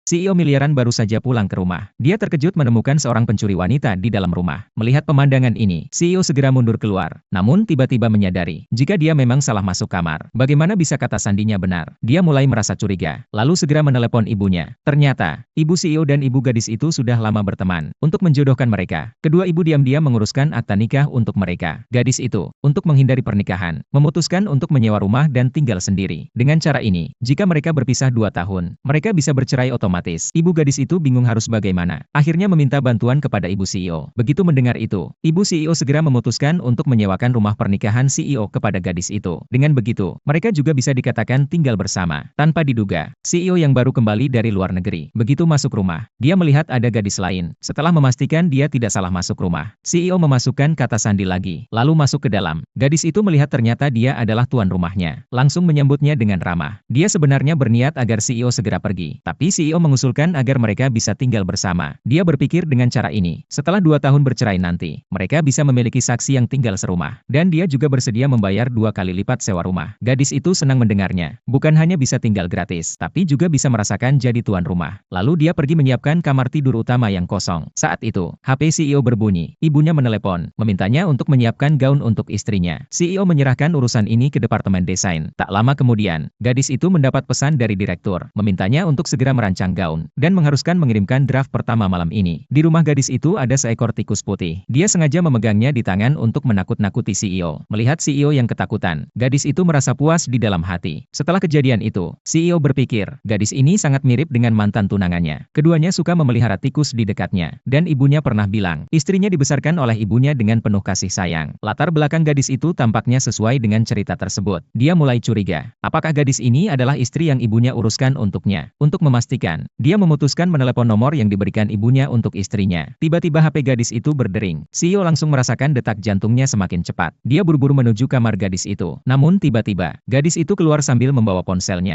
CEO miliaran baru saja pulang ke rumah. Dia terkejut menemukan seorang pencuri wanita di dalam rumah. Melihat pemandangan ini, CEO segera mundur keluar. Namun tiba-tiba menyadari, jika dia memang salah masuk kamar. Bagaimana bisa kata sandinya benar? Dia mulai merasa curiga. Lalu segera menelepon ibunya. Ternyata, ibu CEO dan ibu gadis itu sudah lama berteman. Untuk menjodohkan mereka, kedua ibu diam-diam menguruskan akta nikah untuk mereka. Gadis itu, untuk menghindari pernikahan, memutuskan untuk menyewa rumah dan tinggal sendiri. Dengan cara ini, jika mereka berpisah 2 tahun, mereka bisa bercerai otomatis. Ibu gadis itu bingung harus bagaimana. Akhirnya meminta bantuan kepada ibu CEO. Begitu mendengar itu, ibu CEO segera memutuskan untuk menyewakan rumah pernikahan CEO kepada gadis itu. Dengan begitu, mereka juga bisa dikatakan tinggal bersama. Tanpa diduga, CEO yang baru kembali dari luar negeri. Begitu masuk rumah, dia melihat ada gadis lain. Setelah memastikan dia tidak salah masuk rumah, CEO memasukkan kata sandi lagi, lalu masuk ke dalam. Gadis itu melihat ternyata dia adalah tuan rumahnya. Langsung menyambutnya dengan ramah. Dia sebenarnya berniat agar CEO segera pergi, tapi CEO mengusulkan agar mereka bisa tinggal bersama. Dia berpikir dengan cara ini, setelah 2 tahun bercerai nanti, mereka bisa memiliki saksi yang tinggal serumah. Dan dia juga bersedia membayar 2 kali lipat sewa rumah. Gadis itu senang mendengarnya. Bukan hanya bisa tinggal gratis, tapi juga bisa merasakan jadi tuan rumah. Lalu dia pergi menyiapkan kamar tidur utama yang kosong. Saat itu, HP CEO berbunyi. Ibunya menelepon, memintanya untuk menyiapkan gaun untuk istrinya. CEO menyerahkan urusan ini ke departemen desain. Tak lama kemudian, gadis itu mendapat pesan dari direktur, memintanya untuk segera merancang gaun, dan mengharuskan mengirimkan draft pertama malam ini. Di rumah gadis itu ada seekor tikus putih. Dia sengaja memegangnya di tangan untuk menakut-nakuti CEO. Melihat CEO yang ketakutan, gadis itu merasa puas di dalam hati. Setelah kejadian itu, CEO berpikir, gadis ini sangat mirip dengan mantan tunangannya. Keduanya suka memelihara tikus di dekatnya. Dan ibunya pernah bilang, istrinya dibesarkan oleh ibunya dengan penuh kasih sayang. Latar belakang gadis itu tampaknya sesuai dengan cerita tersebut. Dia mulai curiga. Apakah gadis ini adalah istri yang ibunya uruskan untuknya? Untuk memastikan, dia memutuskan menelepon nomor yang diberikan ibunya untuk istrinya. Tiba-tiba HP gadis itu berdering. CEO langsung merasakan detak jantungnya semakin cepat. Dia buru-buru menuju kamar gadis itu. Namun tiba-tiba, gadis itu keluar sambil membawa ponselnya.